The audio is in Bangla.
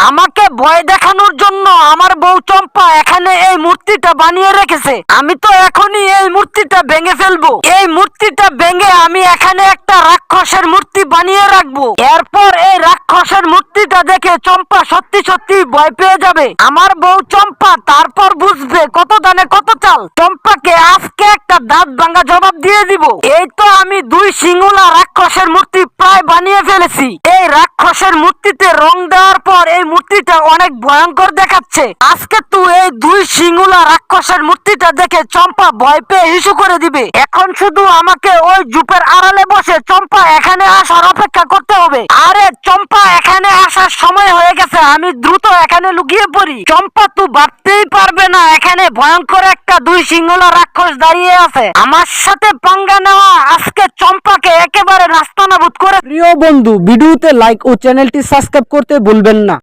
আমাকে ভয় দেখানোর জন্য আমার বউ চম্পা এখানে এই মূর্তিটা বানিয়ে রেখেছে। আমি তো এখনই এই মূর্তিটা ভেঙে ফেলবো। এই মূর্তিটা ভেঙে আমি এখানে একটা রাক্ষসের মূর্তি বানিয়ে রাখবো। এরপর এই রাক্ষসের মূর্তিটা দেখে চম্পা সত্যি সত্যি ভয় পেয়ে যাবে। আমার বউ চম্পা তারপর বুঝবে কত দানে কত চাল। চম্পাকে আজকে একটা দাঁত ভাঙা জবাব দিয়ে দিব। এই তো আমি দুই সিংহলা রাক্ষসের মূর্তি প্রায় বানিয়ে ফেলেছি। এই রাক্ষসের মূর্তিতে রং দেওয়ার পর এই মূর্তিটা অনেক ভয়ঙ্কর দেখাচ্ছে। আজকে তুই এই দুই সিংহলা রাক্ষসের মূর্তিটা দেখে চম্পা ভয় পেয়ে হিসু করে দিবে। এখন শুধু আমাকে ওই জুপের আড়ালে বসে চম্পা এখানে আসার অপেক্ষা করতে হবে। আরে চম্পা এখানে আসার সময় হয়ে গেছে, আমি দ্রুত এখানে লুকিয়ে পড়ি। চম্পা তুই ভাবতেই পারবে না এখানে ভয়ঙ্কর একটা দুই সিংহলা রাক্ষস দাঁড়িয়ে আছে। আমার সাথে পাঙ্গা নেওয়া আজকে চম্পাকে একেবারে নাস্তানাবুদ করে। প্রিয় বন্ধু, ভিডিওতে লাইক ও চ্যানেলটি সাবস্ক্রাইব করতে ভুলবেন না।